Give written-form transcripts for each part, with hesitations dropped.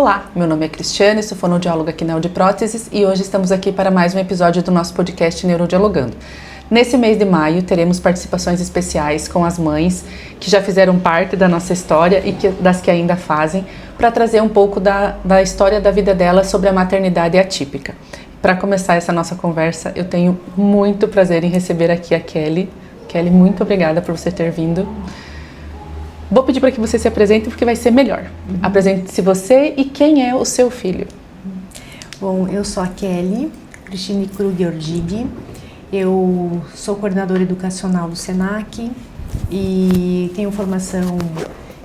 Olá, meu nome é Cristiane, sou fonoaudióloga aqui na Audipróteses e hoje estamos aqui para mais um episódio do nosso podcast Neurodialogando. Nesse mês de maio teremos participações especiais com as mães que já fizeram parte da nossa história e das que ainda fazem, para trazer um pouco da história da vida delas sobre a maternidade atípica. Para começar essa nossa conversa, eu tenho muito prazer em receber aqui a Kelly. Kelly, muito obrigada por você ter vindo. Vou pedir para que você se apresente porque vai ser melhor. Apresente-se você e quem é o seu filho. Bom, eu sou a Kelly, Cristine Kruger-Ordig. Eu sou coordenadora educacional do SENAC e tenho formação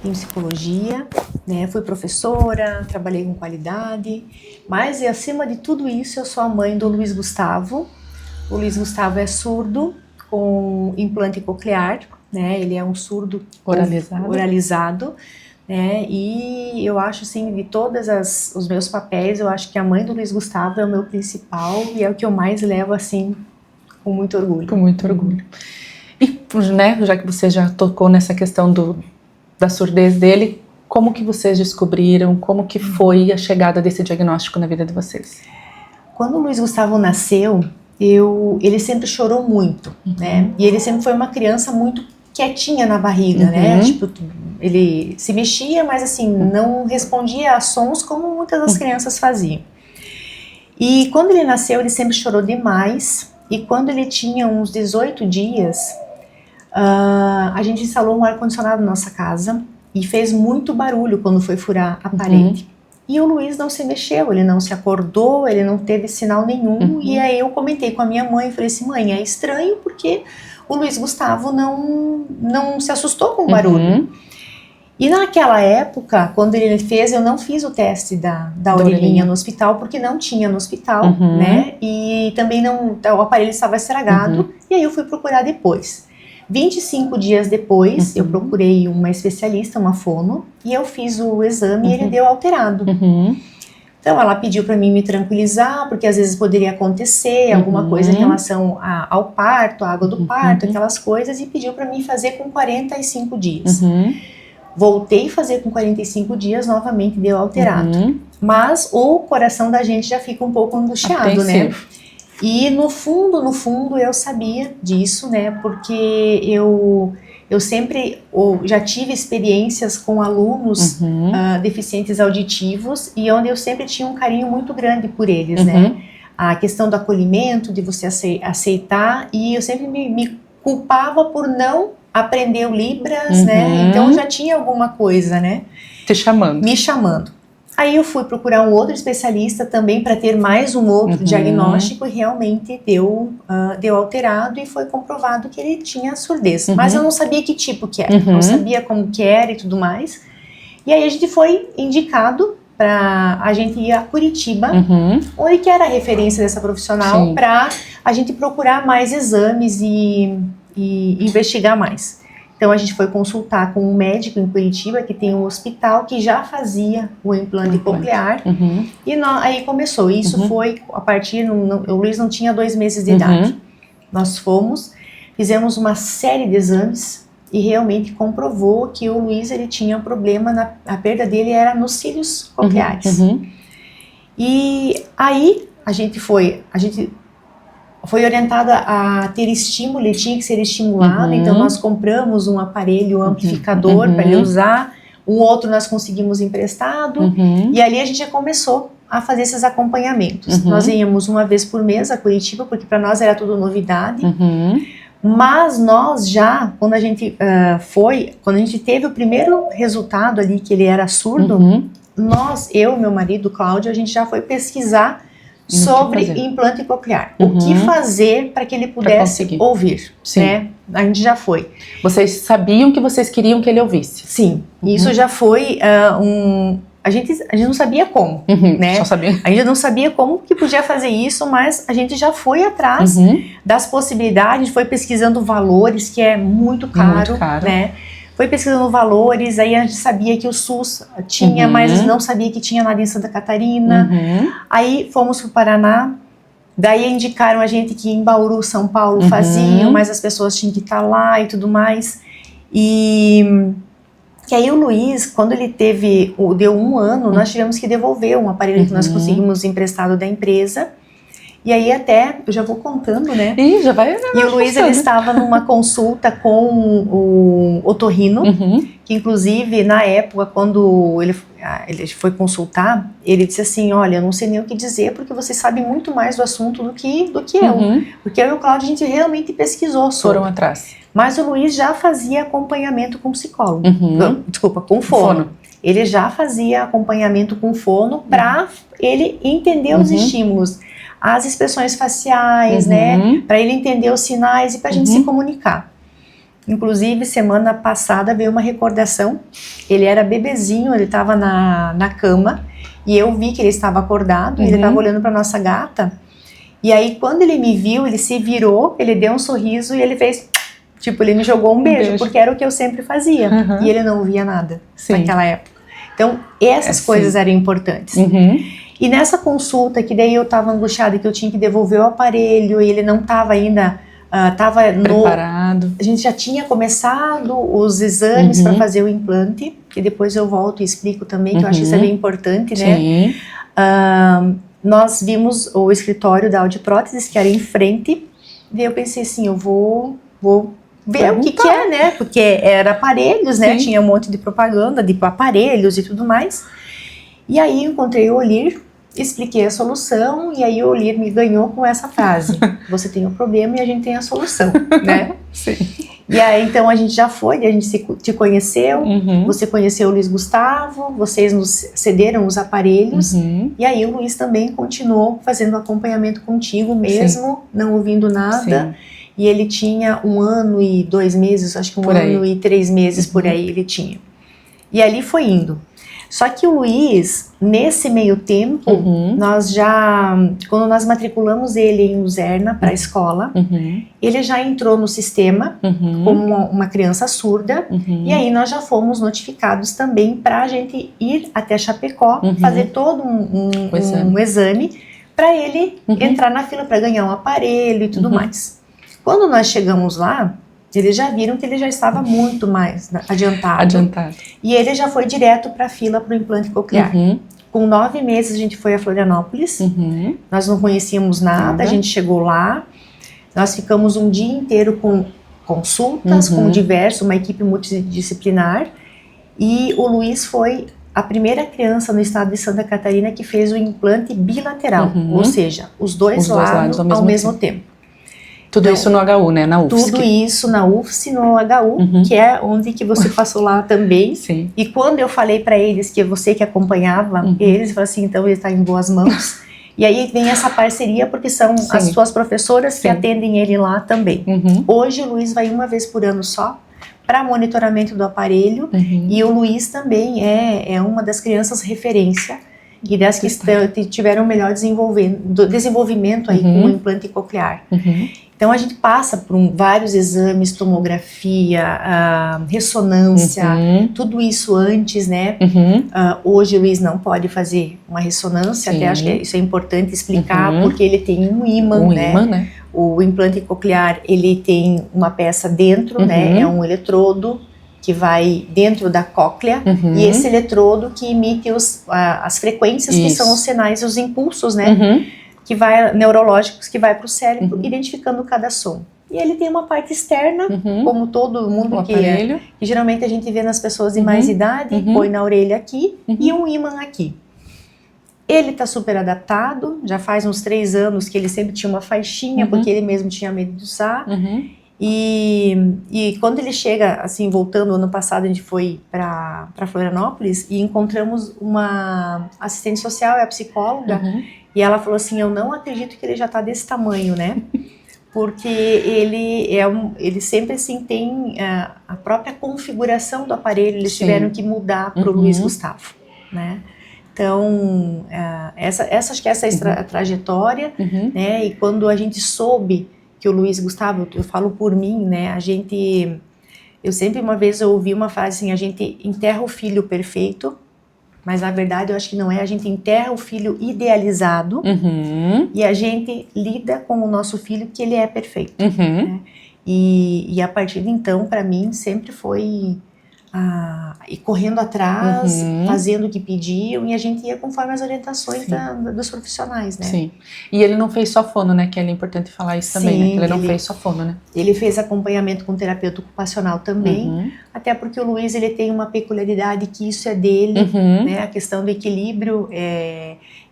em psicologia, né? Fui professora, trabalhei com qualidade, mas acima de tudo isso eu sou a mãe do Luiz Gustavo. O Luiz Gustavo é surdo com implante coclear, né? Ele é um surdo oralizado, né? E eu acho assim, de todos os meus papéis, eu acho que a mãe do Luiz Gustavo é o meu principal e é o que eu mais levo assim com muito orgulho. Com muito orgulho. E, né, já que você já tocou nessa questão da surdez dele, como que vocês descobriram, como que foi a chegada desse diagnóstico na vida de vocês? Quando o Luiz Gustavo nasceu, ele sempre chorou muito, né? E ele sempre foi uma criança muito quietinha na barriga, né? Tipo, ele se mexia, mas assim, não respondia a sons como muitas das crianças faziam. E quando ele nasceu, ele sempre chorou demais. E quando ele tinha uns 18 dias, a gente instalou um ar-condicionado na nossa casa e fez muito barulho quando foi furar a parede. E o Luiz não se mexeu, ele não se acordou, ele não teve sinal nenhum. E aí eu comentei com a minha mãe, falei assim, mãe, é estranho porque o Luiz Gustavo não se assustou com o barulho. E naquela época, quando ele fez, eu não fiz o teste da orelhinha no hospital, porque não tinha no hospital, né? E também o aparelho estava estragado, e aí eu fui procurar depois. 25 dias depois, eu procurei uma especialista, uma fono, e eu fiz o exame e ele deu alterado. Então ela pediu para mim me tranquilizar, porque às vezes poderia acontecer alguma coisa em relação ao parto, à água do parto, aquelas coisas, e pediu para mim fazer com 45 dias. Voltei a fazer com 45 dias, novamente deu alterado. Mas o coração da gente já fica um pouco angustiado, né? E no fundo eu sabia disso, né? Porque eu sempre já tive experiências com alunos deficientes auditivos e onde eu sempre tinha um carinho muito grande por eles, né? A questão do acolhimento, de você aceitar, e eu sempre me culpava por não aprender o Libras, né? Então já tinha alguma coisa, né? Me chamando. Aí eu fui procurar um outro especialista também para ter mais um outro diagnóstico e realmente deu alterado e foi comprovado que ele tinha surdez. Mas eu não sabia que tipo que era, não sabia como que era e tudo mais. E aí a gente foi indicado para a gente ir a Curitiba, onde que era a referência dessa profissional, para a gente procurar mais exames e investigar mais. Então a gente foi consultar com um médico em Curitiba que tem um hospital que já fazia o implante coclear e aí começou. Isso foi a partir, o Luiz não tinha 2 meses de idade. Nós fizemos uma série de exames e realmente comprovou que o Luiz ele tinha um problema, a perda dele era nos cílios cocleares. E aí a gente foi orientada a ter estímulo, ele tinha que ser estimulado, então nós compramos um aparelho amplificador para ele usar, um outro nós conseguimos emprestado, e ali a gente já começou a fazer esses acompanhamentos. Nós íamos uma vez por mês a Curitiba, porque para nós era tudo novidade, mas nós já, quando a gente quando a gente teve o primeiro resultado ali, que ele era surdo, eu e meu marido, Cláudio, a gente já foi pesquisar sobre implante coclear. O que fazer para que ele pudesse ouvir, né? A gente já foi. Vocês sabiam que vocês queriam que ele ouvisse? Sim, isso já foi a gente não sabia como, né? Só sabia. A gente não sabia como que podia fazer isso, mas a gente já foi atrás das possibilidades, foi pesquisando valores, que é muito caro, né? Foi pesquisando valores, aí a gente sabia que o SUS tinha, mas não sabia que tinha nada em Santa Catarina. Aí fomos para o Paraná, daí indicaram a gente que em Bauru, São Paulo faziam, mas as pessoas tinham que estar lá e tudo mais. E E aí o Luiz, quando ele deu 1 ano, nós tivemos que devolver um aparelho que nós conseguimos emprestado da empresa. E aí até, eu já vou contando, né? Ih, já vai. E o Luiz, ele estava numa consulta com o otorrino, que inclusive na época, quando ele foi consultar, ele disse assim, olha, eu não sei nem o que dizer, porque você sabe muito mais do assunto do que eu. Porque eu e o Cláudio, a gente realmente pesquisou sobre. Foram atrás. Mas o Luiz já fazia acompanhamento com psicólogo. Desculpa, com fono. Ele já fazia acompanhamento com fono para ele entender os estímulos, as expressões faciais, né? Para ele entender os sinais e para a gente se comunicar. Inclusive, semana passada veio uma recordação. Ele era bebezinho, ele estava na cama e eu vi que ele estava acordado, ele estava olhando para nossa gata. E aí, quando ele me viu, ele se virou, ele deu um sorriso e ele fez... Tipo, ele me jogou um beijo, porque era o que eu sempre fazia. E ele não via nada naquela época. Então, essas coisas eram importantes. E nessa consulta, que daí eu estava angustiada, que eu tinha que devolver o aparelho, e ele não estava ainda... preparado. A gente já tinha começado os exames para fazer o implante, que depois eu volto e explico também, que eu acho que isso é bem importante, né? Nós vimos o escritório da Audiopróteses, que era em frente, e eu pensei assim, eu vou ver o que é, né? Porque era aparelhos, né? Tinha um monte de propaganda de aparelhos e tudo mais. E aí encontrei o Olir, expliquei a solução, e aí o Olir me ganhou com essa frase. Você tem o problema e a gente tem a solução, né? Sim. E aí então a gente já foi, a gente te conheceu, você conheceu o Luiz Gustavo, vocês nos cederam os aparelhos, e aí o Luiz também continuou fazendo acompanhamento contigo mesmo, não ouvindo nada. E ele tinha 1 ano e 2 meses, acho que 1 ano e 3 meses por aí ele tinha. E ali foi indo. Só que o Luiz, nesse meio tempo, quando nós matriculamos ele em Luzerna para a escola, ele já entrou no sistema como uma criança surda, e aí nós já fomos notificados também para a gente ir até Chapecó, fazer todo um exame para ele entrar na fila para ganhar um aparelho e tudo mais. Quando nós chegamos lá, eles já viram que ele já estava muito mais adiantado. E ele já foi direto para a fila para o implante coclear. Com 9 meses a gente foi a Florianópolis, nós não conhecíamos nada, a gente chegou lá, nós ficamos um dia inteiro com consultas, com uma equipe multidisciplinar, e o Luiz foi a primeira criança no estado de Santa Catarina que fez o implante bilateral, ou seja, os dois lados ao mesmo tempo. Tudo então, isso no HU, né? Na UFSC. Tudo isso na UFSC, no HU, que é onde que você passou lá também. Sim. E quando eu falei para eles que você que acompanhava, eles falaram assim, então ele está em boas mãos. E aí vem essa parceria, porque são as suas professoras que atendem ele lá também. Hoje o Luiz vai 1 vez por ano só para monitoramento do aparelho. E o Luiz também é uma das crianças referência e das que tiveram melhor desenvolvimento aí com o implante coclear. Então a gente passa por vários exames, tomografia, ressonância, tudo isso antes, né? Hoje o Luiz não pode fazer uma ressonância, até acho que isso é importante explicar, porque ele tem um ímã, né? O implante coclear, ele tem uma peça dentro, né? É um eletrodo que vai dentro da cóclea, e esse eletrodo que emite as frequências que são os sinais, os impulsos, né? Neurológicos que vai para o cérebro, identificando cada som. E ele tem uma parte externa, como todo mundo que geralmente a gente vê nas pessoas de mais idade, põe na orelha aqui e um ímã aqui. Ele está super adaptado, já faz uns 3 anos que ele sempre tinha uma faixinha, porque ele mesmo tinha medo de usar. E quando ele chega, assim, voltando, ano passado a gente foi para Florianópolis e encontramos uma assistente social, a psicóloga, e ela falou assim, eu não acredito que ele já está desse tamanho, né? Porque ele sempre assim tem a própria configuração do aparelho, eles tiveram que mudar para o Luiz Gustavo, né? Então, acho que essa é a trajetória, né? E quando a gente soube que o Luiz Gustavo, eu falo por mim, né? Eu sempre uma vez eu ouvi uma frase assim, a gente enterra o filho perfeito, mas na verdade eu acho que não é, a gente enterra o filho idealizado e a gente lida com o nosso filho que ele é perfeito. Né? E a partir de então, para mim, sempre foi e correndo atrás, fazendo o que pediam, e a gente ia conforme as orientações dos profissionais, né? Sim. E ele não fez só fono, né? Que é importante falar isso também, né? Que ele não fez só fono, né? Ele fez acompanhamento com terapeuta ocupacional também, até porque o Luiz, ele tem uma peculiaridade que isso é dele, né? A questão do equilíbrio,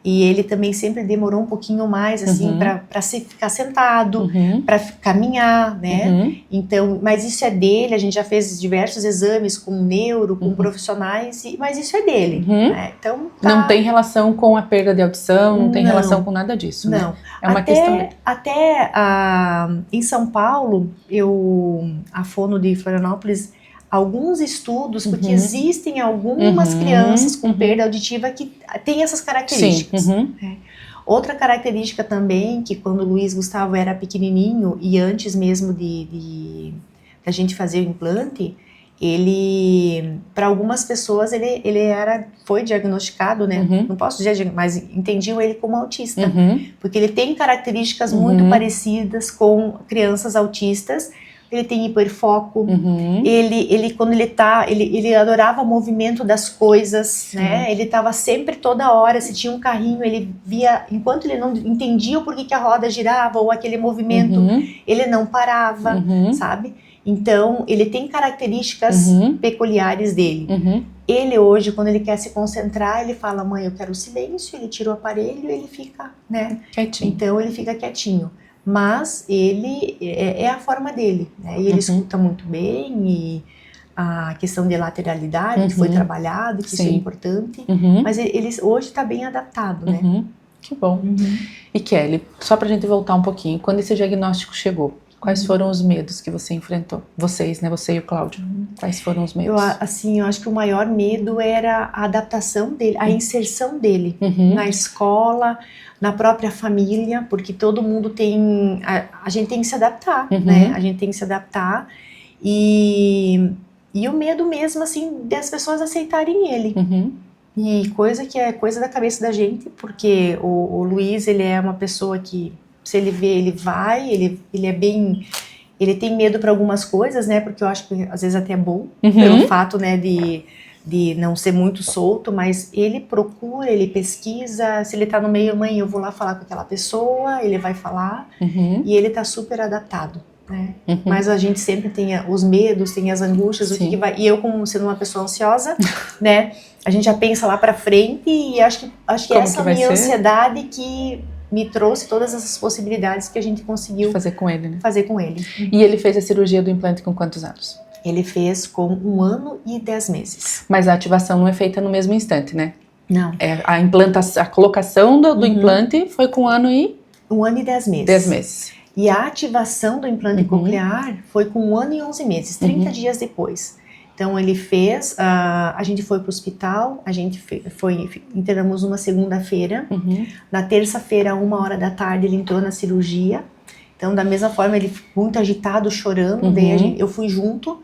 e ele também sempre demorou um pouquinho mais, assim, para ficar sentado, para caminhar, né? Então, mas isso é dele, a gente já fez diversos exames com neuro, com profissionais, mas isso é dele, né? Então, não tem relação com a perda de audição, não tem relação com nada disso, não. Né? É uma questão... Até em São Paulo, a Fono de Florianópolis, alguns estudos, porque existem algumas crianças com perda auditiva que têm essas características. Outra característica também, que quando o Luiz Gustavo era pequenininho e antes mesmo da gente fazer o implante, ele, para algumas pessoas, ele foi diagnosticado, né? Não posso dizer, mas entendiam ele como autista, porque ele tem características muito parecidas com crianças autistas. Ele tem hiperfoco, ele quando ele adorava o movimento das coisas, né? Ele estava sempre, toda hora, se tinha um carrinho, ele via, enquanto ele não entendia o porquê que a roda girava ou aquele movimento, ele não parava, sabe? Então, ele tem características peculiares dele. Ele hoje, quando ele quer se concentrar, ele fala, mãe, eu quero silêncio, ele tira o aparelho e ele fica, né? Quietinho. Então, ele fica quietinho. Mas ele é a forma dele, né? E ele escuta muito bem, e a questão de lateralidade que foi trabalhado, que isso é importante, mas ele hoje está bem adaptado, né? Que bom. E Kelly, só pra gente voltar um pouquinho, quando esse diagnóstico chegou, quais foram os medos que você enfrentou? Vocês, né? Você e o Cláudio. Quais foram os medos? Eu acho que o maior medo era a adaptação dele, a inserção dele na escola, na própria família, porque todo mundo tem... A gente tem que se adaptar, né? A gente tem que se adaptar. E o medo mesmo, assim, das pessoas aceitarem ele. E coisa que é coisa da cabeça da gente, porque o Luiz, ele é uma pessoa que, se ele vê, ele vai, ele é bem... Ele tem medo para algumas coisas, né? Porque eu acho que às vezes até é bom, pelo fato, né, de não ser muito solto, mas ele procura, ele pesquisa, se ele tá no meio, mãe, eu vou lá falar com aquela pessoa, ele vai falar, e ele tá super adaptado, né? Mas a gente sempre tem os medos, tem as angústias, o que vai... E eu, como sendo uma pessoa ansiosa, né, a gente já pensa lá pra frente, e acho que essa minha ansiedade que me trouxe todas essas possibilidades que a gente conseguiu fazer com ele, né? Fazer com ele. E ele fez a cirurgia do implante com quantos anos? Ele fez com 1 ano e 10 meses. Mas a ativação não é feita no mesmo instante, né? Não. A colocação do implante foi com 1 ano e... 1 ano e 10 meses. 10 meses. E a ativação do implante coclear foi com 1 ano e 11 meses, 30 dias depois. Então ele fez, a gente foi para o hospital, a gente internamos uma segunda-feira. Na terça-feira, 1h da tarde, ele entrou na cirurgia. Então, da mesma forma, ele muito agitado, chorando, daí eu fui junto,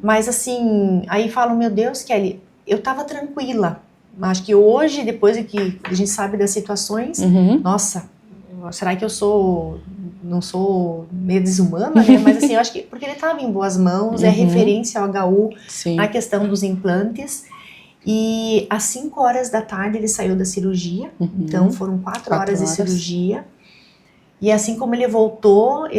mas assim, aí falam, meu Deus, Kelly, eu tava tranquila, acho que hoje, depois que a gente sabe das situações, nossa, será que eu não sou meio desumana, né? Mas assim, eu acho que, porque ele tava em boas mãos, é referência ao HU na questão dos implantes, e às 5h da tarde ele saiu da cirurgia, então foram 4 horas de cirurgia. E assim como ele voltou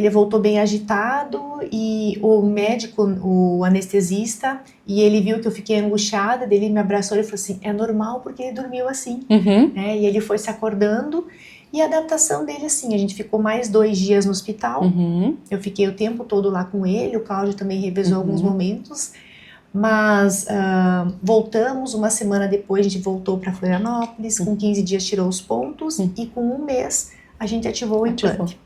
bem agitado, e o médico, o anestesista, e ele viu que eu fiquei angustiada, ele me abraçou e falou assim, é normal porque ele dormiu assim, né? E ele foi se acordando, e a adaptação dele assim, a gente ficou mais 2 dias no hospital, eu fiquei o tempo todo lá com ele, o Cláudio também revezou alguns momentos, mas voltamos, 1 semana depois a gente voltou para Florianópolis, com 15 dias tirou os pontos, e com 1 mês a gente ativou o implante.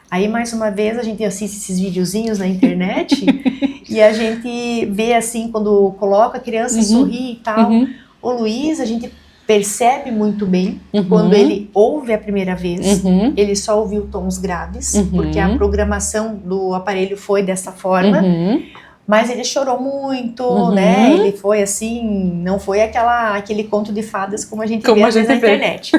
Aí, mais uma vez, a gente assiste esses videozinhos na internet e a gente vê, assim, quando coloca a criança sorrir e tal. O Luiz, a gente percebe muito bem quando ele ouve a primeira vez. Ele só ouviu tons graves, porque a programação do aparelho foi dessa forma. Mas ele chorou muito, né? Ele foi assim, não foi aquele conto de fadas como a gente vê às vezes na internet.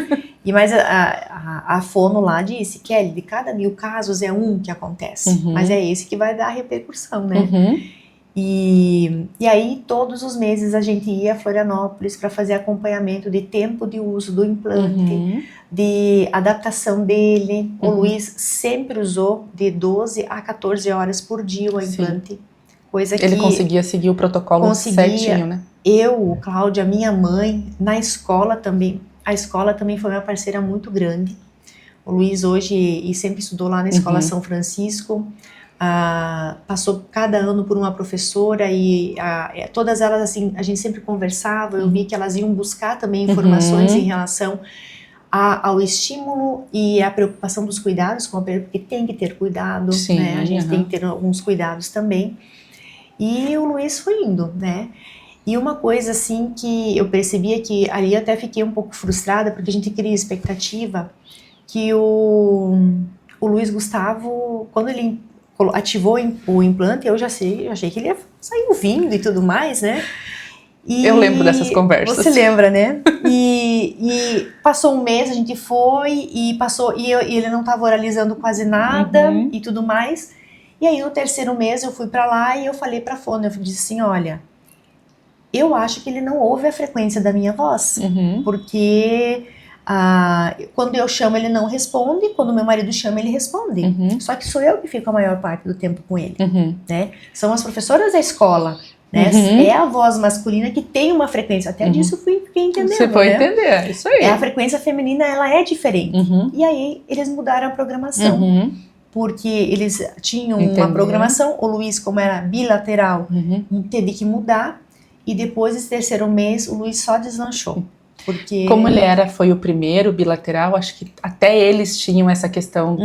Mas a fono lá disse, Kelly, de cada 1000 casos é um que acontece. Mas é esse que vai dar a repercussão, né? E aí, todos os meses, a gente ia a Florianópolis para fazer acompanhamento de tempo de uso do implante, de adaptação dele. O Luiz sempre usou de 12 a 14 horas por dia o implante. Coisa que ele conseguia seguir o protocolo certinho, né? Eu, Cláudia, minha mãe, na escola também. A escola também foi uma parceira muito grande. O Luiz hoje e sempre estudou lá na Escola São Francisco. Passou cada ano por uma professora e todas elas, assim, a gente sempre conversava. Eu vi que elas iam buscar também informações em relação ao estímulo e à preocupação dos cuidados com o aparelho, porque tem que ter cuidado, né? A gente tem que ter alguns cuidados também. E o Luiz foi indo, né? E uma coisa, assim, que eu percebia que ali eu até fiquei um pouco frustrada, porque a gente cria expectativa que o Luiz Gustavo, quando ele ativou o implante, eu achei que ele ia sair ouvindo e tudo mais, né? E eu lembro dessas conversas. Você lembra, né? E passou um mês, a gente foi, e ele não estava oralizando quase nada e tudo mais. E aí, no terceiro mês, eu fui pra lá e eu falei pra fono, eu disse assim, olha, eu acho que ele não ouve a frequência da minha voz, porque quando eu chamo ele não responde, quando meu marido chama ele responde. Só que sou eu que fico a maior parte do tempo com ele, né? São as professoras da escola, né? É a voz masculina que tem uma frequência, até disso eu fiquei entendendo. Você foi entender, isso aí. A frequência feminina, ela é diferente. E aí, eles mudaram a programação. Porque eles tinham uma programação, o Luiz, como era bilateral, teve que mudar, e depois desse terceiro mês, o Luiz só deslanchou. Porque... Como ele foi o primeiro bilateral, acho que até eles tinham essa questão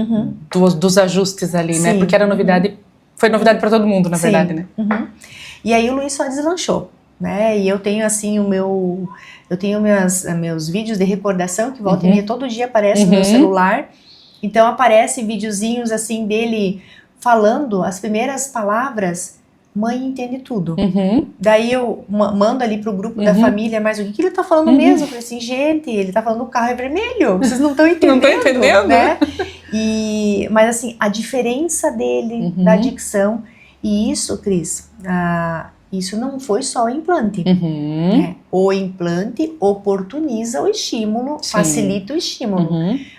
dos ajustes ali, né? Porque era novidade, foi novidade para todo mundo, na verdade, né? E aí o Luiz só deslanchou, né? E eu tenho assim eu tenho meus vídeos de recordação que volta e meia todo dia aparece no meu celular. Então aparece videozinhos assim dele falando as primeiras palavras. Mãe entende tudo. Daí eu mando ali pro grupo da família, mas o que ele tá falando mesmo? Eu falei assim, gente, ele tá falando o carro é vermelho, vocês não estão entendendo. Não estão entendendo, né? Mas assim, a diferença dele, da dicção, e isso, Cris, isso não foi só o implante. Né? O implante oportuniza o estímulo, facilita o estímulo.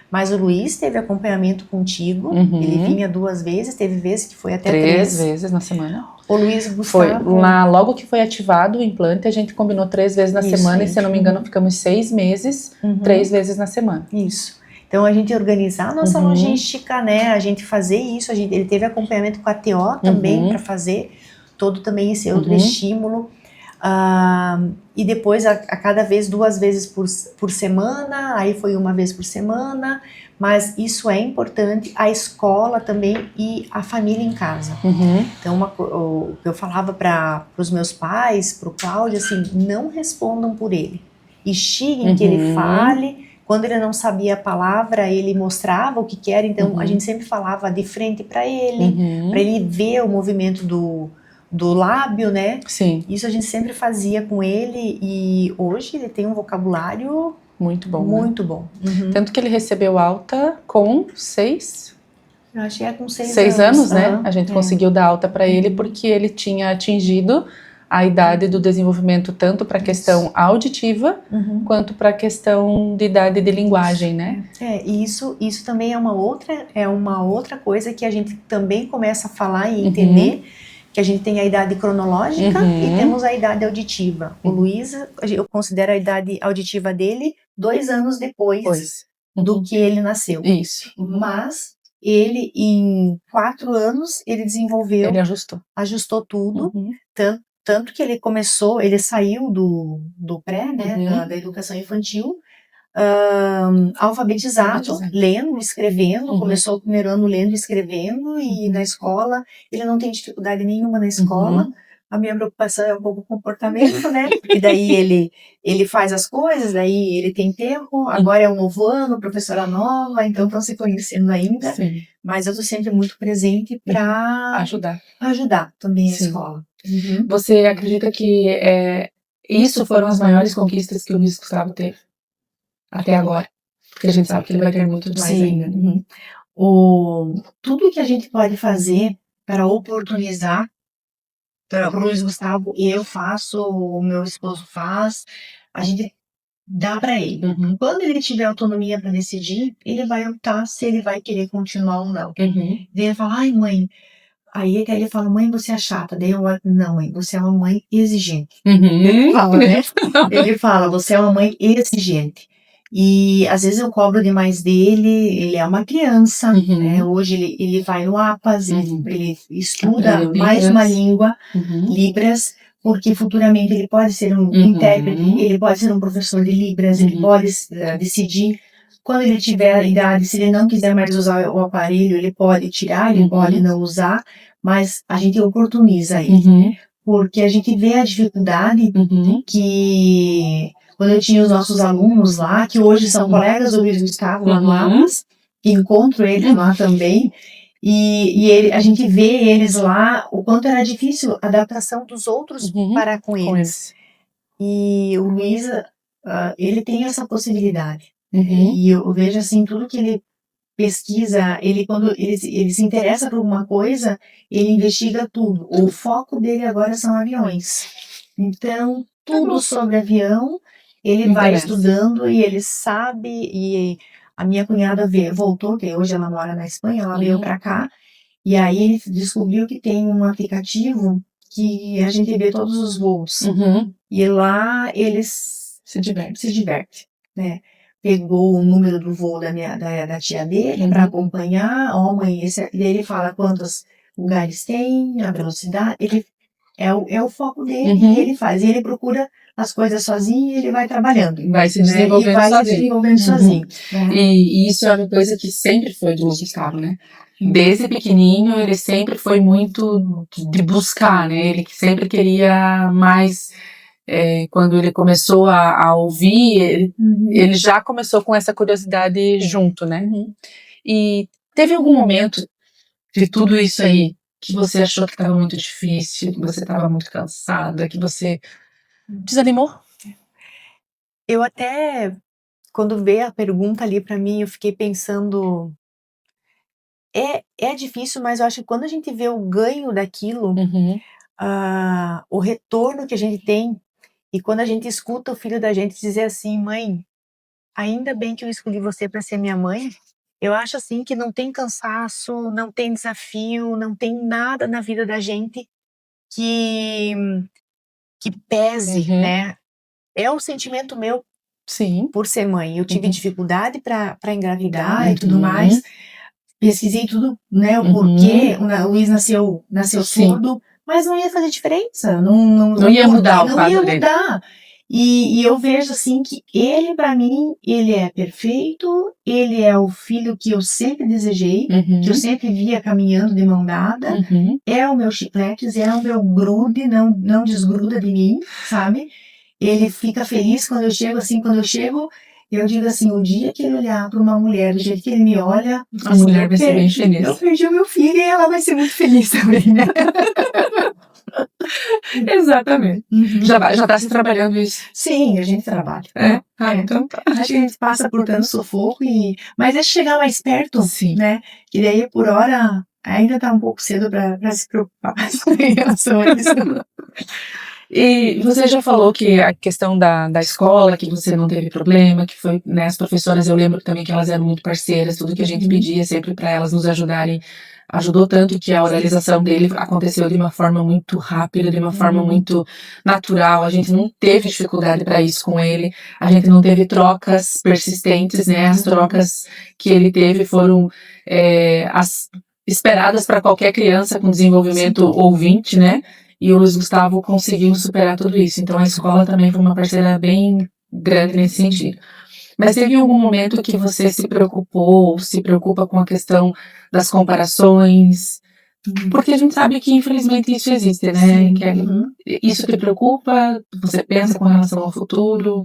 Mas o Luiz teve acompanhamento contigo, ele vinha 2 vezes, teve vezes que foi até 3 vezes na semana. O Luiz Gustavo... Foi logo que foi ativado o implante, a gente combinou 3 vezes na semana, e se eu não me engano ficamos 6 meses, 3 vezes na semana. Isso. Então a gente organizar a nossa logística, né, a gente fazer isso, ele teve acompanhamento com a TO também para fazer todo também esse outro estímulo. E depois a cada vez 2 vezes por semana, aí foi 1 vez por semana, mas isso é importante, a escola também e a família em casa. Então o que eu falava para os meus pais, para o Cláudio, assim, não respondam por ele, instiguem que ele fale. Quando ele não sabia a palavra, ele mostrava o que era, então a gente sempre falava de frente para ele ver o movimento do lábio, né? Sim. Isso a gente sempre fazia com ele, e hoje ele tem um vocabulário muito bom. Muito bom. Tanto que ele recebeu alta com 6... Eu acho que é com 6 anos, né? A gente conseguiu dar alta para ele porque ele tinha atingido a idade do desenvolvimento tanto para a questão auditiva quanto para a questão de idade de linguagem, né? E isso também é uma outra coisa que a gente também começa a falar e entender, que a gente tem a idade cronológica e temos a idade auditiva. O Luiz, eu considero a idade auditiva dele 2 anos depois do que ele nasceu. Isso. Mas ele, em 4 anos, ele desenvolveu... Ele ajustou tudo, tanto que ele saiu do pré, né, da educação infantil, alfabetizado, lendo, escrevendo, começou o primeiro ano lendo e escrevendo, e na escola, ele não tem dificuldade nenhuma na escola. A minha preocupação é um pouco o comportamento, né, e daí ele faz as coisas, daí ele tem tempo, agora é um novo ano, professora nova, então estão se conhecendo ainda, mas eu estou sempre muito presente para ajudar também a escola. Você acredita que isso foram as maiores conquistas que o Luiz Gustavo teve até agora? Porque a gente sabe que ele vai ter muito mais ainda. Tudo que a gente pode fazer para oportunizar pro Luiz Gustavo, eu faço, o meu esposo faz, a gente dá para ele. Quando ele tiver autonomia para decidir, ele vai optar se ele vai querer continuar ou não. Daí ele fala, ai mãe, aí ele fala, mãe, você é chata. Daí eu olho, não mãe, você é uma mãe exigente. Ele fala, né? Ele fala, você é uma mãe exigente. E às vezes eu cobro demais dele, ele é uma criança, né? Hoje ele vai no APAS, ele estuda mais uma língua, Libras, porque futuramente ele pode ser um intérprete, ele pode ser um professor de Libras, ele pode decidir, quando ele tiver a idade, se ele não quiser mais usar o aparelho, ele pode tirar, ele pode não usar, mas a gente oportuniza ele. Porque a gente vê a dificuldade que, quando eu tinha os nossos alunos lá, que hoje são colegas do Luiz Gustavo lá no APAS, encontro eles lá também, e a gente vê eles lá, o quanto era difícil a adaptação dos outros para com eles. E o Luiz, ele tem essa possibilidade. E eu vejo assim, tudo que ele pesquisa, quando ele se interessa por alguma coisa, ele investiga tudo. O foco dele agora são aviões. Então, tudo sobre avião, ele vai estudando e ele sabe. E a minha cunhada voltou, que hoje ela mora na Espanha, ela veio para cá, e aí ele descobriu que tem um aplicativo que a gente vê todos os voos. E lá eles se diverte, né? Pegou o número do voo da tia dele para acompanhar. Mãe, e ele fala quantos lugares tem, a velocidade. Ele é o foco dele e ele faz. E ele procura as coisas sozinho e ele vai trabalhando. Vai se desenvolvendo e vai sozinho. Se desenvolvendo sozinho. E isso é uma coisa que sempre foi do Luiz Gustavo, né? Desde pequenininho, ele sempre foi muito de buscar, né? Ele sempre queria mais. Quando ele começou a ouvir, ele já começou com essa curiosidade junto, né? E teve algum momento de tudo isso aí que você achou que estava muito difícil, que você estava muito cansada, que você desanimou? Eu até, quando veio a pergunta ali para mim, eu fiquei pensando, é difícil, mas eu acho que quando a gente vê o ganho daquilo, o retorno que a gente tem, e quando a gente escuta o filho da gente dizer assim, mãe, ainda bem que eu escolhi você para ser minha mãe, eu acho assim que não tem cansaço, não tem desafio, não tem nada na vida da gente que pese, né? É um sentimento meu. Sim. Por ser mãe. Eu tive dificuldade para engravidar e tudo mais. Pesquisei tudo, né? O porquê. O Luiz nasceu surdo, mas não ia fazer diferença. Não ia mudar o Não quadro ia dele. mudar. E eu vejo assim que ele, para mim, ele é perfeito, ele é o filho que eu sempre desejei, que eu sempre via caminhando de mão dada, é o meu chicletes, é o meu grude, não desgruda de mim, sabe? Ele fica feliz quando eu chego, eu digo assim, o dia que ele olhar para uma mulher do jeito que ele me olha, a mulher vai ser bem feliz. Eu perdi o meu filho e ela vai ser muito feliz também, né? Exatamente. Já tá se trabalhando isso? Sim, a gente trabalha. Então tá. Acho que a gente passa por tanto sufoco, mas é chegar mais perto, né? E daí, por hora, ainda tá um pouco cedo para se preocupar em relação a isso. E você já falou que a questão da escola, que você não teve problema, que foi, né, as professoras, eu lembro também que elas eram muito parceiras, tudo que a gente pedia sempre para elas nos ajudarem, ajudou tanto que a oralização dele aconteceu de uma forma muito rápida, de uma forma muito natural, a gente não teve dificuldade para isso com ele, a gente não teve trocas persistentes, né, as trocas que ele teve foram as esperadas para qualquer criança com desenvolvimento ouvinte, né? E o Luiz Gustavo conseguiu superar tudo isso. Então a escola também foi uma parceira bem grande nesse sentido. Mas teve algum momento que você se preocupou, ou se preocupa com a questão das comparações? Porque a gente sabe que infelizmente isso existe, né? Isso te preocupa? Você pensa com relação ao futuro?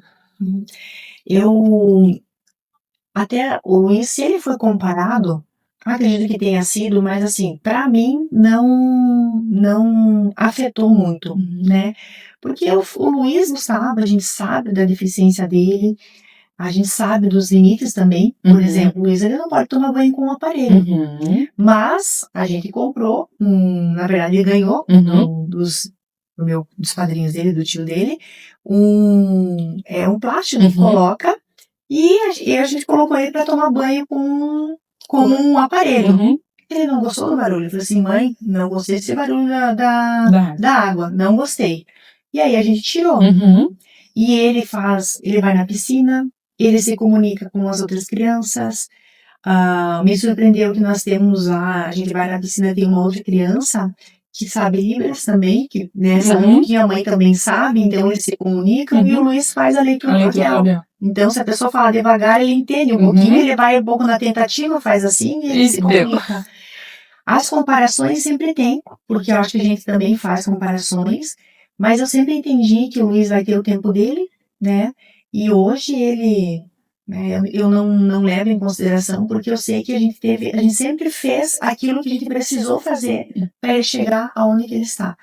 Até o Luiz, se ele foi comparado, acredito que tenha sido, mas assim, para mim não afetou muito, né? Porque o Luiz Gustavo, a gente sabe da deficiência dele, A gente sabe dos limites também. Por exemplo, o Luiz ele não pode tomar banho com um aparelho. Mas a gente comprou, na verdade ele ganhou dos padrinhos dele, do tio dele, um plástico que coloca e a gente colocou ele para tomar banho com um aparelho. Ele não gostou do barulho. Ele falou assim, mãe, não gostei desse barulho da água, não gostei. E aí a gente tirou. E ele vai na piscina, ele se comunica com as outras crianças. Me surpreendeu que nós temos a gente vai na piscina, tem uma outra criança que sabe Libras também, que sabe um pouquinho, a mãe também sabe, então eles se comunicam e o Luiz faz a leitura labial. Então, se a pessoa fala devagar, ele entende um pouquinho, ele vai um pouco na tentativa, faz assim e ele se comunica. As comparações sempre tem, porque eu acho que a gente também faz comparações, mas eu sempre entendi que o Luiz vai ter o tempo dele, né? E hoje ele, eu não levo em consideração, porque eu sei que a gente sempre fez aquilo que a gente precisou fazer para ele chegar aonde que ele está.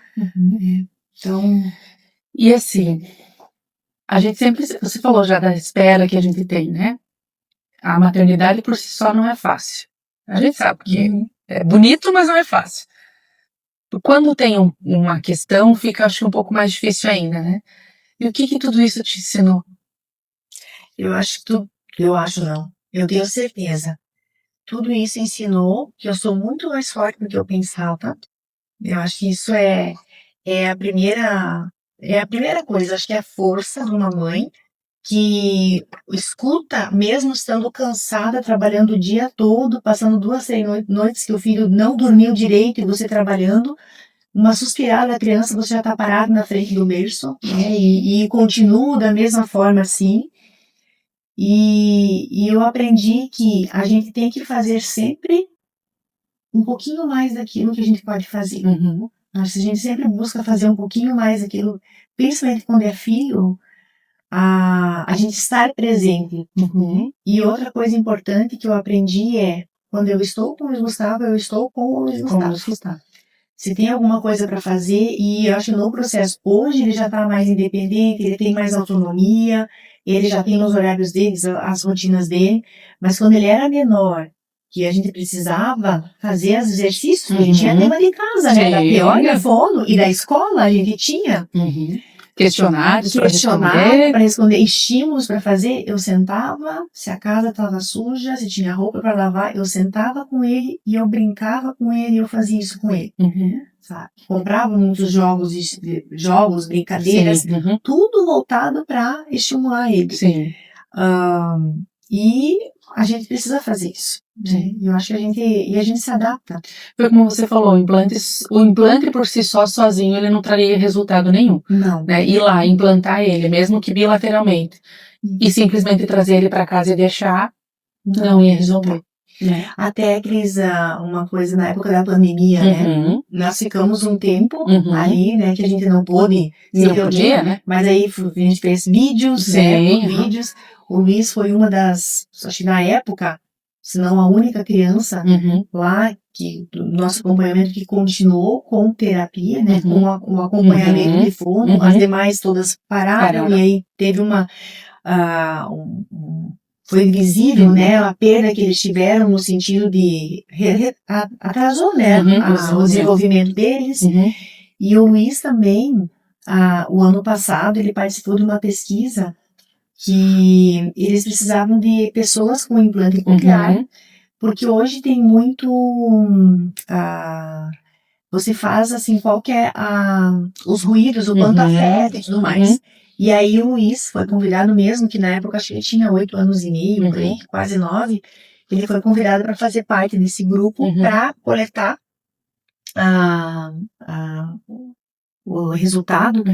Então, e assim, a gente sempre, você falou já da espera que a gente tem, né? A maternidade por si só não é fácil. A gente sabe que é bonito, mas não é fácil. Quando tem uma questão, fica, acho que um pouco mais difícil ainda, né? E o que tudo isso te ensinou? Eu tenho certeza. Tudo isso ensinou que eu sou muito mais forte do que eu pensava. Eu acho que isso é a primeira coisa. Acho que é a força de uma mãe que escuta, mesmo estando cansada, trabalhando o dia todo, passando 2, 3 noites que o filho não dormiu direito e você trabalhando, uma suspirada da criança, você já está parado na frente do berço, né? E continua da mesma forma assim. E eu aprendi que a gente tem que fazer sempre um pouquinho mais daquilo que a gente pode fazer. A gente sempre busca fazer um pouquinho mais daquilo, principalmente quando é filho, a gente estar presente. E outra coisa importante que eu aprendi é, quando eu estou com o Luiz Gustavo, eu estou com o Luiz Gustavo. Se tem alguma coisa para fazer, e eu acho que no processo, hoje ele já está mais independente, ele tem mais autonomia, ele já tem os horários dele, as rotinas dele, mas quando ele era menor, que a gente precisava fazer os exercícios, a gente tinha tema de casa, né? Da teoria, fono, e da escola a gente tinha. Questionários para responder, estímulos para fazer. Eu sentava, se a casa estava suja, se tinha roupa para lavar, eu sentava com ele e eu brincava com ele e eu fazia isso com ele. Sabe? Comprava muitos jogos, brincadeiras, tudo voltado para estimular ele. E a gente precisa fazer isso. Eu acho que a gente se adapta. Foi como você falou, o implante por si só, sozinho, ele não traria resultado nenhum. Não. Né? Ir lá, implantar ele, mesmo que bilateralmente, e simplesmente trazer ele para casa e deixar, não ia resolver. Né? Até, Cris, uma coisa na época da pandemia, né? Nós ficamos um tempo ali, né? Que a gente não pôde se reunir, né? Mas aí a gente fez vídeos, vídeos. O Luiz foi uma das, acho que na época, se não a única criança lá do nosso acompanhamento que continuou com terapia, né? Com o acompanhamento de fono. As demais todas pararam. E aí teve foi visível, né, a perda que eles tiveram no sentido de atrasou, né, o desenvolvimento deles. E o Luiz também, o ano passado, ele participou de uma pesquisa que eles precisavam de pessoas com implante coclear, porque hoje tem muito, você faz assim, qual que é os ruídos, o quanto afeta e tudo mais. E aí o Luiz foi convidado mesmo, que na época acho que ele tinha 8 anos e meio, quase 9, ele foi convidado para fazer parte desse grupo para coletar o resultado.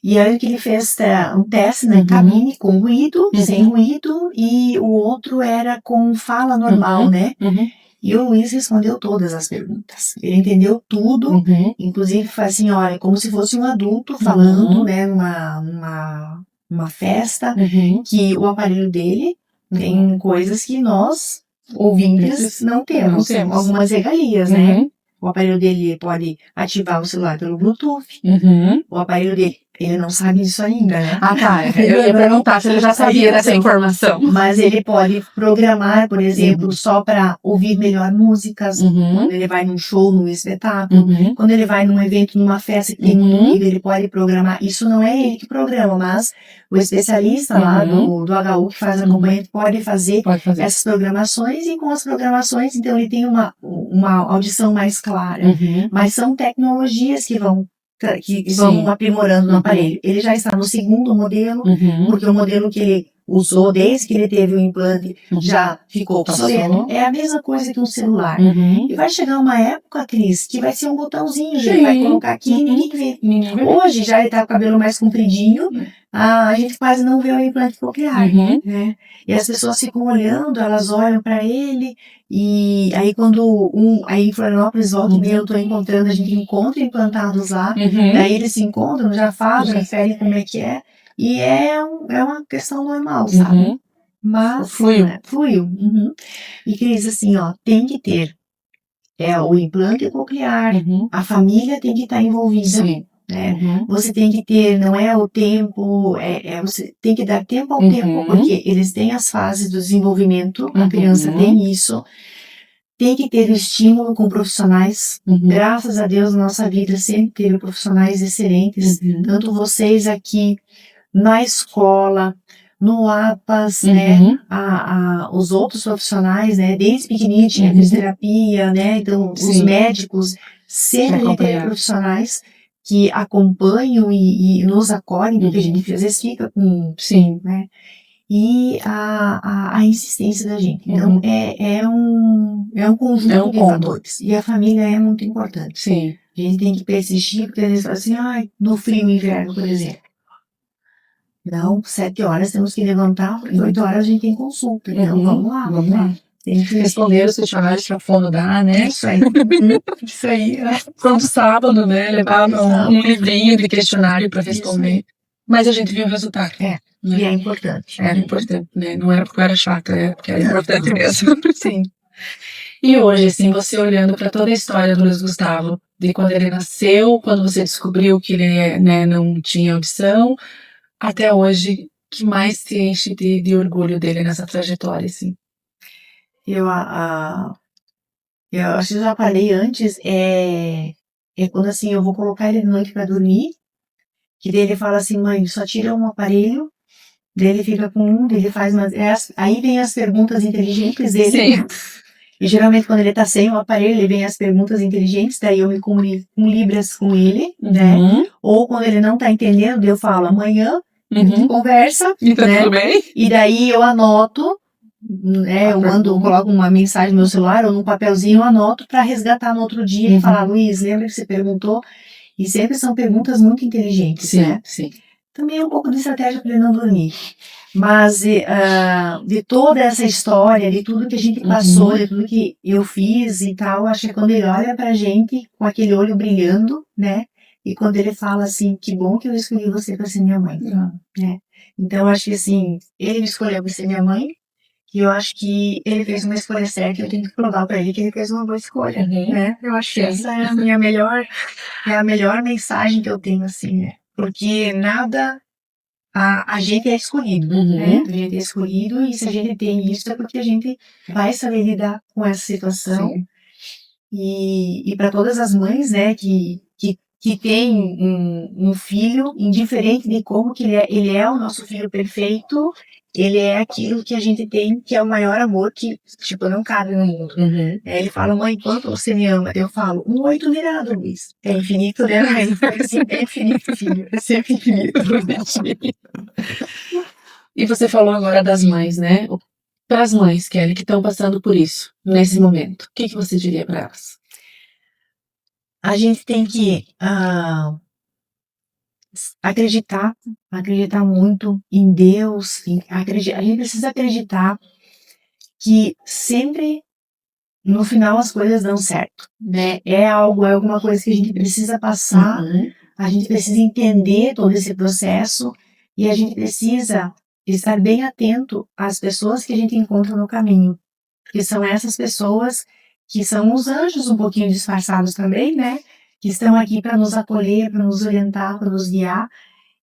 E aí que ele fez um teste na cabine com ruído, sem ruído, e o outro era com fala normal, né? E o Luiz respondeu todas as perguntas. Ele entendeu tudo, inclusive foi assim, olha, como se fosse um adulto falando, né, numa festa, que o aparelho dele tem coisas que nós, ouvintes, não temos. Algumas regalias, né? O aparelho dele pode ativar o celular pelo Bluetooth. O aparelho dele Ele não sabe disso ainda, né? Ah, tá. Eu ia perguntar se ele já sabia dessa informação. Mas ele pode programar, por exemplo, só para ouvir melhor músicas, quando ele vai num show, num espetáculo, quando ele vai num evento, numa festa que tem muito ruído, ele pode programar. Isso não é ele que programa, mas o especialista lá do HU que faz acompanhamento pode fazer essas programações, e com as programações, então ele tem uma audição mais clara. Mas são tecnologias que vão aprimorando no aparelho. Ele já está no segundo modelo, porque o modelo que ele usou desde que ele teve o implante já ficou obsoleto. É a mesma coisa que um celular. E vai chegar uma época, Cris, que vai ser um botãozinho, ele vai colocar aqui e ninguém vê. Hoje já ele tá com o cabelo mais compridinho, a gente quase não vê o implante coclear, né? E as pessoas ficam olhando, elas olham para ele, e aí quando aí em Florianópolis, volta e meia eu tô encontrando, a gente encontra implantados lá, daí eles se encontram, já falam, referem como é que é, e é uma questão normal, sabe? Mas fluiu. E Cris, assim, ó, tem que ter o implante coclear, a família tem que estar envolvida, né? Você tem que ter, não é o tempo, você tem que dar tempo ao tempo, porque eles têm as fases do desenvolvimento, a criança tem isso. Tem que ter estímulo com profissionais. Graças a Deus, na nossa vida sempre teve profissionais excelentes, tanto vocês aqui na escola, no APAS, né, os outros profissionais, né, desde pequenininho tinha fisioterapia, né, então os médicos sempre tem profissionais que acompanham e nos acolhem, porque a gente às vezes fica com, né, e a insistência da gente. Então é um conjunto de fatores, e a família é muito importante. A gente tem que persistir, porque às vezes fala assim, no frio e inverno, por exemplo. Não, 7 horas temos que levantar, porque 8 horas a gente tem consulta. Então, vamos lá. Tem que responder os questionários para fonodar, né? Isso aí. Isso aí. Todo sábado, né? Levava um livrinho de questionário para responder. Mas a gente viu o resultado. Né? E é importante. Era importante, né? Não era porque eu era chata, é porque era importante mesmo. Sim. E hoje, assim, você olhando para toda a história do Luiz Gustavo, de quando ele nasceu, quando você descobriu que ele, né, não tinha audição, até hoje, que mais te enche de orgulho dele nessa trajetória, assim? Eu acho que eu já falei antes, quando assim, eu vou colocar ele de noite para dormir, que daí ele fala assim, mãe, só tira um aparelho, daí ele fica com daí ele faz aí vem as perguntas inteligentes dele. Sim. E geralmente quando ele tá sem o aparelho, ele vem as perguntas inteligentes, daí eu me comunico com Libras com ele, né? Ou quando ele não tá entendendo, eu falo, amanhã, a gente conversa, e tá tudo bem? E daí eu anoto, né? Eu coloco uma mensagem no meu celular ou num papelzinho, eu anoto para resgatar no outro dia e falar, Luiz, lembra que você perguntou? E sempre são perguntas muito inteligentes, né? Sim. Também é um pouco de estratégia para ele não dormir. Mas de toda essa história, de tudo que a gente passou, de tudo que eu fiz e tal, acho que quando ele olha pra gente com aquele olho brilhando, né? E quando ele fala assim, que bom que eu escolhi você para ser minha mãe, né? Então, acho que assim, ele me escolheu para ser minha mãe, e eu acho que ele fez uma escolha certa, e eu tenho que provar para ele que ele fez uma boa escolha, né? Eu acho que essa é a melhor mensagem que eu tenho, assim, né? Porque nada... A gente é escolhido, né? A gente é escolhido, e se a gente tem isso é porque a gente vai saber lidar com essa situação. E para todas as mães, né, que tem um filho, indiferente de como que ele é o nosso filho perfeito, ele é aquilo que a gente tem, que é o maior amor que, tipo, não cabe no mundo. Ele fala, mãe, quanto você me ama? Eu falo, 8 virado, Luiz. É infinito, né? É infinito, filho. É sempre infinito. E você falou agora das mães, né? Para as mães, Kelly, que estão passando por isso, nesse momento, o que você diria para elas? A gente tem que acreditar muito em Deus, a gente precisa acreditar que sempre no final as coisas dão certo, né? É alguma coisa que a gente precisa passar, a gente precisa entender todo esse processo, e a gente precisa estar bem atento às pessoas que a gente encontra no caminho, porque são essas pessoas que são os anjos um pouquinho disfarçados também, né? Que estão aqui para nos acolher, para nos orientar, para nos guiar.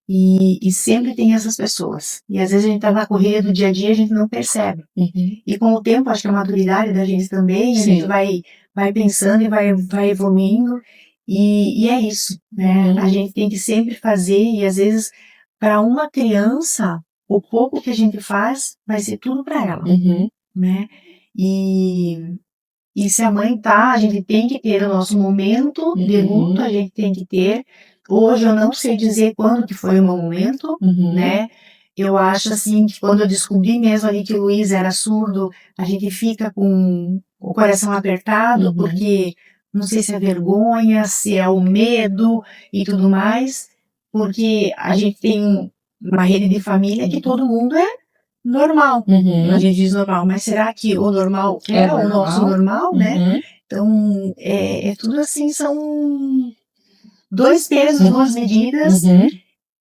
E sempre tem essas pessoas. E às vezes a gente tá na correria do dia a dia, a gente não percebe. E com o tempo, acho que a maturidade da gente também, a gente vai pensando e vai evoluindo. E é isso, né? A gente tem que sempre fazer, e às vezes, para uma criança, o pouco que a gente faz vai ser tudo para ela, né? E se a mãe tá, a gente tem que ter o nosso momento de luto, a gente tem que ter. Hoje eu não sei dizer quando que foi o meu momento, né? Eu acho assim que quando eu descobri mesmo ali que o Luiz era surdo, a gente fica com o coração apertado, porque não sei se é vergonha, se é o medo e tudo mais, porque a gente tem uma rede de família que todo mundo é normal. A gente diz normal, mas será que o normal é o nosso normal, né? Então, é tudo assim, são 2 pesos, 2 medidas,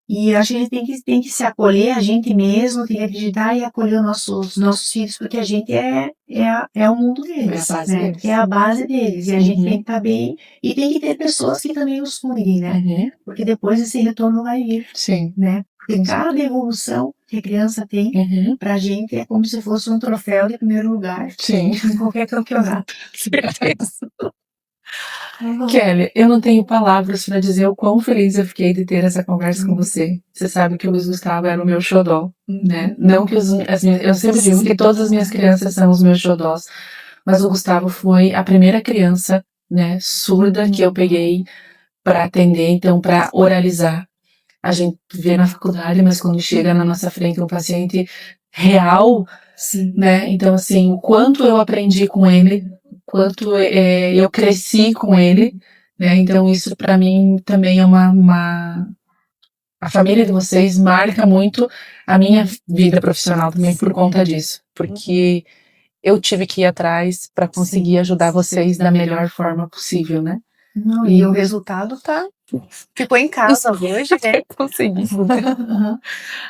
e a gente tem que se acolher, a gente mesmo, tem que acreditar e acolher os nossos filhos, porque a gente é o mundo deles, né? É a base deles, e a gente tem que estar bem, e tem que ter pessoas que também os cuidem, né? Porque depois esse retorno vai vir, né? Porque cada evolução que a criança tem, pra gente é como se fosse um troféu de primeiro lugar em qualquer campeonato. Kelly, eu não tenho palavras para dizer o quão feliz eu fiquei de ter essa conversa com você. Você sabe que o Luiz Gustavo era o meu xodó, né? Não que eu sempre digo que todas as minhas crianças são os meus xodós, mas o Gustavo foi a primeira criança, né, surda que eu peguei para atender, então para oralizar. A gente vê na faculdade, mas quando chega na nossa frente um paciente real, né? Então assim, o quanto eu aprendi com ele, quanto eu cresci com ele, né? Então isso para mim também é a família de vocês marca muito a minha vida profissional também por conta disso, porque eu tive que ir atrás para conseguir ajudar vocês da melhor forma possível, né? Não, e o resultado ficou em casa hoje, né? Conseguimos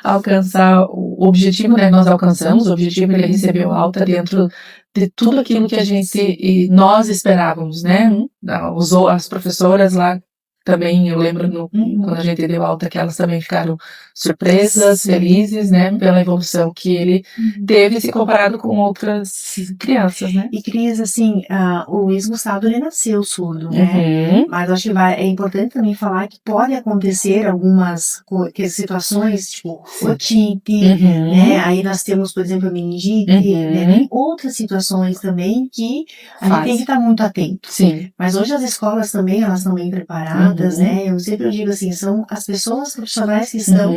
alcançar o objetivo, né? Nós alcançamos o objetivo, ele recebeu alta dentro de tudo aquilo que nós esperávamos, né? As professoras lá também, eu lembro quando a gente deu alta que elas também ficaram surpresas, felizes, né? Pela evolução que ele teve se comparado com outras crianças, né? E Cris, assim, o Luiz Gustavo, ele nasceu surdo, né? Mas acho que é importante também falar que pode acontecer algumas situações, tipo otite, né? Aí nós temos, por exemplo, a meningite, né? Tem outras situações também que a gente tem que estar muito atento. Sim. Mas hoje as escolas também, elas estão bem preparadas, né? Eu sempre digo assim, são as pessoas profissionais que estão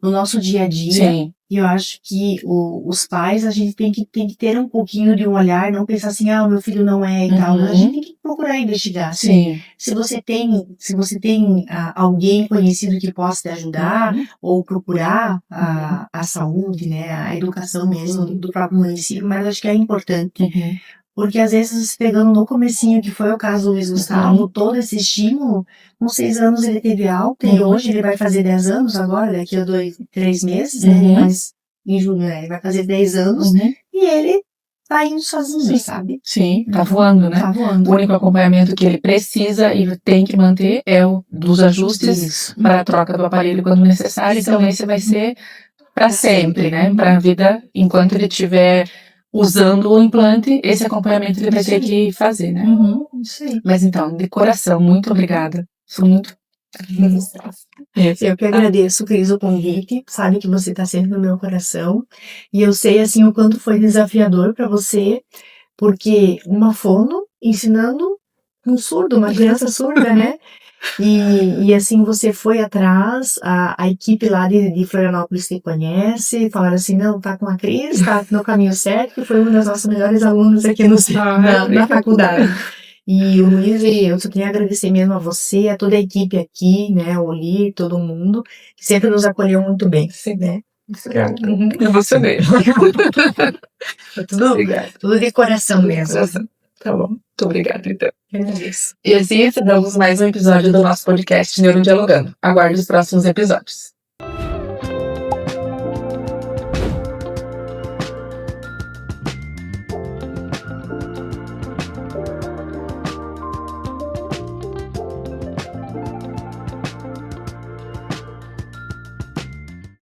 no nosso dia a dia. Sim. E eu acho que os pais, a gente tem que ter um pouquinho de um olhar, não pensar assim, o meu filho não é e tal. A gente tem que procurar investigar. Sim. Se você tem alguém conhecido que possa te ajudar, ou procurar a saúde, né, a educação mesmo do próprio município, mas acho que é importante. Porque às vezes, pegando no comecinho, que foi o caso do Luiz Gustavo, todo esse estímulo, com 6 anos ele teve alta, e hoje ele vai fazer 10 anos agora, daqui a 3 meses, né? Mas em junho, né? Ele vai fazer 10 anos, e ele tá indo sozinho, sabe? Sim, tá voando, né? Tá voando. O único acompanhamento que ele precisa e tem que manter é o dos ajustes para a troca do aparelho quando necessário, então esse vai ser para sempre, né? Para a vida, enquanto ele estiver usando o implante, esse acompanhamento ele vai ter que fazer, né? Isso aí. Mas então, de coração, muito obrigada. Sou muito... Eu que agradeço, Cris, o convite. Sabe que você está sempre no meu coração. E eu sei, assim, o quanto foi desafiador para você, porque uma fono ensinando um surdo, uma criança surda, né? E assim, você foi atrás, a equipe lá de Florianópolis te conhece, falaram assim, não, tá com a Cris, tá no caminho certo, que foi uma das nossas melhores alunas aqui na faculdade. E o Luiz, eu só tenho a agradecer mesmo a você, a toda a equipe aqui, né, o Oli, todo mundo, que sempre nos acolheu muito bem, né? Emocionei. Tudo de coração mesmo. Tá bom. Muito obrigada, então. Agradeço. E assim encerramos mais um episódio do nosso podcast Neurodialogando. Aguarde os próximos episódios.